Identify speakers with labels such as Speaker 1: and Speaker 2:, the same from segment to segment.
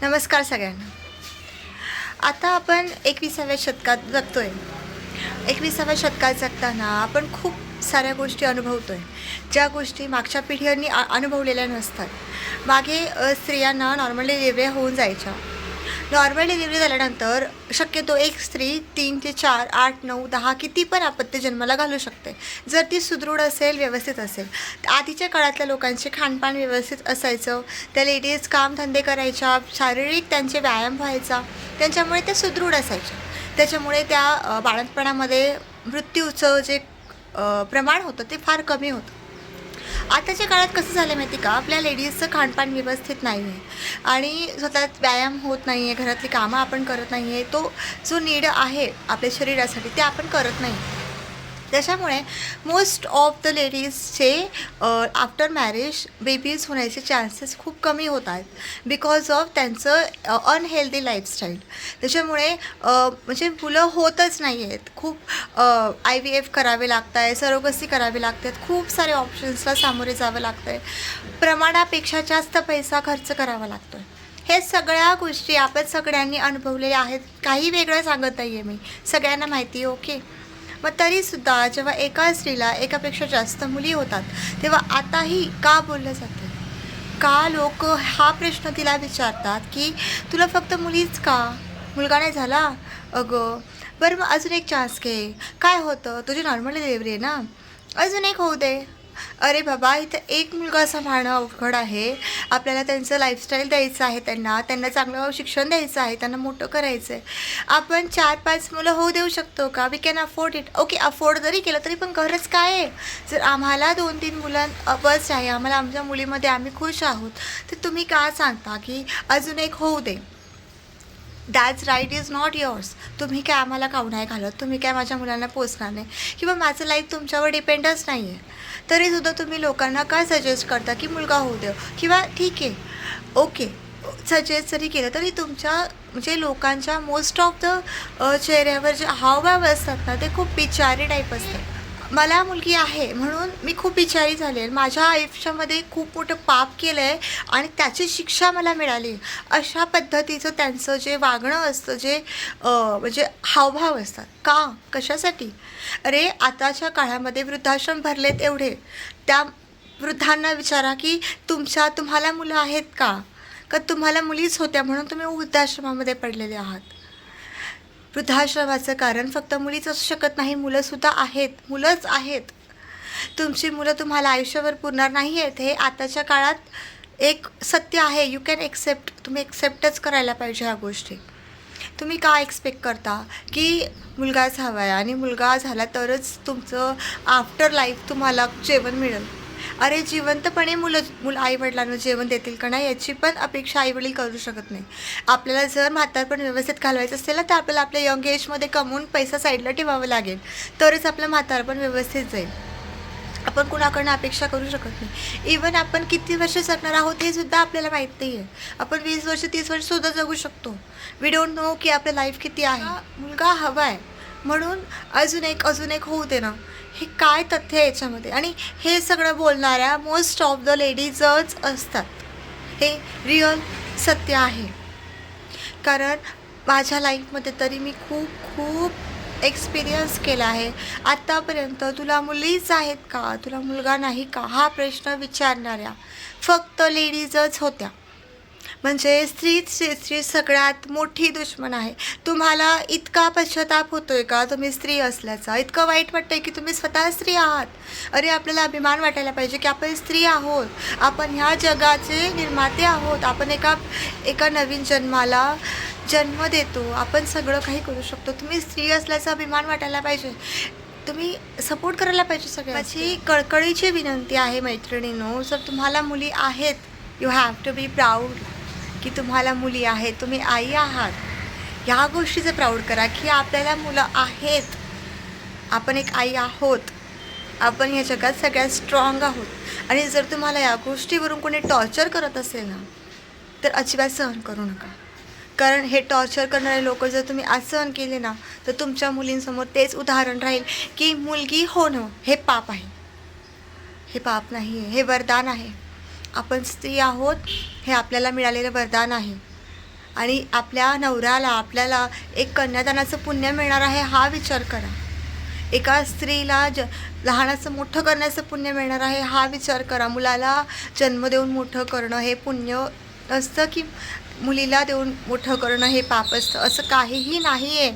Speaker 1: नमस्कार सगळ्यांना. आता आपण 21व्या शतकात जगतोय. 21व्या शतकात जगताना आपण खूप साऱ्या गोष्टी अनुभवतोय, ज्या गोष्टी मागच्या पिढ्यांनी अनुभवलेल्या नसतात. मागे स्त्रियांना नॉर्मल डिलिव्हरी होऊन जायच्या. नॉर्मल डिलिव्हरी झाल्यानंतर शक्यतो एक स्त्री 3 ते 4, 8, 9, 10 किती पण अपत्य जन्माला घालू शकते, जर ती सुदृढ असेल, व्यवस्थित असेल. आधीच्या काळातल्या लोकांचे खानपान व्यवस्थित असायचं, त्या लेडीज कामधंदे करायच्या, शारीरिक त्यांचे व्यायाम व्हायचा, त्यांच्यामुळे त्या सुदृढ असायच्या. त्याच्यामुळे त्या बाळंतपणामध्ये मृत्यूचं जे प्रमाण होतं ते फार कमी होतं. आताच्या काळात कसं झालं माहिती का, आपल्या लेडीजचं खानपान व्यवस्थित नाही आहे आणि स्वतःच व्यायाम होत नाही आहे, घरातली कामं आपण करत नाही आहे, तो जो नीड आहे आपल्या शरीरासाठी ते आपण करत नाही. त्याच्यामुळे मोस्ट ऑफ द लेडीजचे आफ्टर मॅरेज बेबीज होण्याचे चान्सेस खूप कमी होत आहेत, बिकॉज ऑफ त्यांचं अनहेल्दी लाईफस्टाईल. त्याच्यामुळे म्हणजे मुलं होतच नाही आहेत. खूप IVF करावे लागत आहे, सरोगसी करावी लागते आहेत, खूप सारे ऑप्शन्सला सामोरे जावं लागतं आहे, प्रमाणापेक्षा जास्त पैसा खर्च करावा लागतो आहे. हे सगळ्या गोष्टी आपण सगळ्यांनी अनुभवलेल्या आहेत. काही वेगळं सांगत नाही आहे मी, सगळ्यांना माहिती आहे. ओके. मग तरीसुद्धा जेव्हा एका स्त्रीला एकापेक्षा जास्त मुली होतात, तेव्हा आताही का बोललं जातं, का लोक हा प्रश्न तिला विचारतात की तुला फक्त मुलीच का, मुलगा नाही झाला? अगं बरं, मग अजून एक चान्स घे. काय होतं, तुझी नॉर्मल डिलिव्हरी आहे ना, अजून एक होऊ दे. अरे बाबा, इथं एक मुलगा सांभाळणं अवघड आहे. आपल्याला त्यांचं लाईफस्टाईल द्यायचं आहे, त्यांना चांगलं शिक्षण द्यायचं आहे, त्यांना मोठं करायचं आहे. आपण 4-5 मुलं होऊ देऊ शकतो का? We can afford it. Okay, afford जरी केलं तरी पण गरज काय आहे? जर आम्हाला 2-3 मुलं बस आहे, आम्हाला आमच्या मुलीमध्ये आम्ही खुश आहोत, तर तुम्ही का सांगता की अजून एक होऊ दे? That's right is not yours. तुम्ही काय आम्हाला खाऊ नाही घालत, तुम्ही काय माझ्या मुलांना पोसणार नाही, किंवा माझं लाईफ तुमच्यावर डिपेंडच नाही आहे. तरीसुद्धा तुम्ही लोकांना काय सजेस्ट करता की मुलगा होऊ द्या, किंवा ठीक आहे, ओके, सजेस्ट जरी केलं तरी तुमच्या म्हणजे लोकांच्या मोस्ट ऑफ द चेहऱ्यावर जे हावभाव असतात ना, ते खूप बिचारी टाईप असतात. मला मुलगी आहे म्हणून मी खूप बिचारी झाले, माझ्या आयुष्यामध्ये खूप मोठं पाप केलं आहे आणि त्याची शिक्षा मला मिळाली. अशा पद्धतीचं त्यांचं जे वागणं असतं, जे म्हणजे हावभाव असतात. का, कशासाठी? अरे आताच्या काळामध्ये वृद्धाश्रम भरलेत एवढे, त्या वृद्धांना विचारा की तुम्हाला मुलं आहेत का तुम्हाला मुलीच होत्या म्हणून तुम्ही वृद्धाश्रमामध्ये पडलेले आहात? वृद्धाश्रमाचं कारण फक्त मुलीच असू शकत नाही, मुलंसुद्धा आहेत, मुलंच आहेत. तुमची मुलं तुम्हाला आयुष्यभर पुरणार नाही आहेत, हे आताच्या काळात एक सत्य आहे. यू कॅन एक्सेप्ट, तुम्ही एक्सेप्टच करायला पाहिजे ह्या गोष्टी. तुम्ही का एक्सपेक्ट करता की मुलगाच हवा आहे आणि मुलगा झाला तरच तुमचं आफ्टर लाईफ तुम्हाला जेवण मिळेल? अरे जिवंतपणे मुलं आईवडिलांना जेवण देतील का नाही याची पण अपेक्षा आईवडील करू शकत नाही. आपल्याला जर म्हातारपण व्यवस्थित घालवायचं असेल ना, तर आपल्याला आपल्या यंग एजमध्ये कमवून पैसा साईडला ठेवावा लागेल, तरच आपलं म्हातारपण व्यवस्थित जाईल. आपण कुणाकडनं अपेक्षा करू शकत नाही. इवन आपण किती वर्ष जगणार आहोत हे सुद्धा आपल्याला माहीत नाही आहे. आपण 20 वर्ष 30 वर्षसुद्धा जगू शकतो. वी डोंट नो की आपलं लाईफ किती आहे. मुलगा हवा आहे म्हणून अजून एक होऊ दे ना, हे काय तथ्य आहे याच्यामध्ये? आणि हे सगळं बोलणाऱ्या मोस्ट ऑफ द लेडीजच असतात. हे रिअल सत्य आहे. कारण माझ्या लाईफमध्ये तरी मी खूप एक्सपिरियन्स केला आहे. आत्तापर्यंत तुला मुलीच आहेत का, तुला मुलगा नाही का, हा प्रश्न विचारणाऱ्या फक्त लेडीजच होत्या. म्हणजे स्त्री सगळ्यात मोठी दुश्मन आहे. तुम्हाला इतका पश्चाताप होतोय का तुम्ही स्त्री असल्याचा? इतकं वाईट वाटतंय की तुम्ही स्वतः स्त्री आहात? अरे आपल्याला अभिमान वाटायला पाहिजे की आपण स्त्री आहोत, आपण ह्या जगाचे निर्माते आहोत, आपण एका नवीन जन्माला जन्म देतो, आपण सगळं काही करू शकतो. तुम्ही स्त्री असल्याचा अभिमान वाटायला पाहिजे, तुम्ही सपोर्ट करायला पाहिजे सगळ्या. माझी कळकळीची विनंती आहे मैत्रिणींनो, जर तुम्हाला मुली आहेत, you have to be proud की तुम्हाला मुली आहेत, तुम्ही आई आहात. ह्या गोष्टीचं प्राऊड करा की आपल्याला मुलं आहेत, आपण एक आई आहोत, आपण ह्या जगात सगळ्यात स्ट्रॉंग आहोत. आणि जर तुम्हाला या गोष्टीवरून कोणी टॉर्चर करत असेल ना, तर अजिबात सहन करू नका. कारण हे टॉर्चर करणारे लोक जर तुम्ही आज सहन केले ना, तर तुमच्या मुलींसमोर तेच उदाहरण राहील की मुलगी होणं हे पाप आहे. हे पाप नाही आहे, हे वरदान आहे. आपण स्त्री आहोत, हे आपल्याला मिळालेलं वरदान आहे. आणि आपल्या नवऱ्याला आपल्याला एक कन्यादानाचं पुण्य मिळणार आहे हा विचार करा. एका स्त्रीला लहानाचं मोठं करण्याचं पुण्य मिळणार आहे हा विचार करा. मुलाला जन्म देऊन मोठं करणं हे पुण्य नसतं, की मुलीला देऊन मोठं करणं हे पाप असतं, असं काहीही नाही आहे.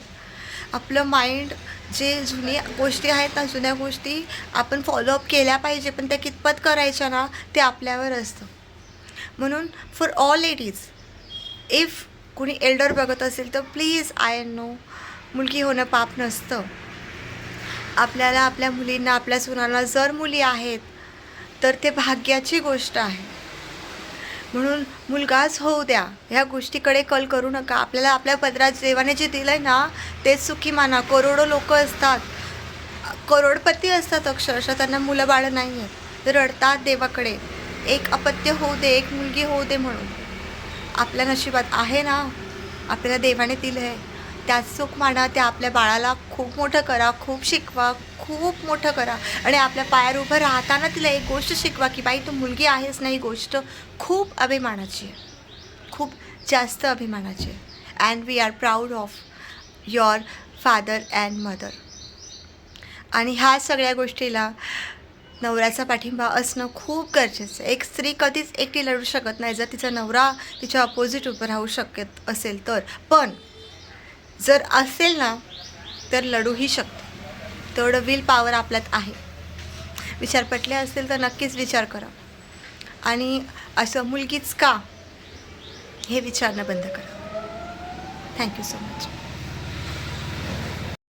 Speaker 1: आपलं माइंड जे जुनी गोष्टी आहेत ना, जुन्या गोष्टी आपण फॉलोअप केल्या पाहिजे, पण त्या कितपत करायच्या ना ते आपल्यावर असतं. म्हणून फॉर ऑल लेडीज, इफ कुणी एल्डर बघत असेल तर प्लीज, आय नो, मुलगी होणं पाप नसतं. आपल्याला आपल्या मुलींना, आपल्या सुनांना जर मुली आहेत तर ते भाग्याची गोष्ट आहे. म्हणून मुलगाच होऊ द्या, ह्या गोष्टीकडे कल करू नका. आपल्याला आपल्या पदरात देवाने जे दिलं आहे ना तेच सुखी माना. करोडो लोक असतात, करोडपती असतात, अक्षरशः त्यांना मुलं बाळं नाही आहेत, ते रडतात देवाकडे, एक अपत्य होऊ दे, एक मुलगी होऊ दे म्हणून. आपल्या नशिबात आहे ना, आपल्याला देवाने दिलं आहे, त्यात सुख माना. त्या आपल्या बाळाला खूप मोठं करा, खूप शिकवा, खूप मोठं करा. आणि आपल्या पायावर उभं राहताना तिला एक गोष्ट शिकवा, की बाई तू मुलगी आहेस ना, ही गोष्ट खूप अभिमानाची आहे, खूप जास्त अभिमानाची आहे. And we are proud of your father and mother. आणि ह्या सगळ्या गोष्टीला नवऱ्याचा पाठिंबा असणं खूप गरजेचं आहे. एक स्त्री कधीच एकटी लढू शकत नाही जर तिचा नवरा तिच्या अपोजिट उभं राहू शकत असेल तर. पण जर असेल ना तर लढूही शकते, तेवढं विल पॉवर आपल्यात आहे. विचार पटले असतील तर नक्कीच विचार करा. आणि असं मुलगीच का हे विचारणं बंद करा. Thank you so much.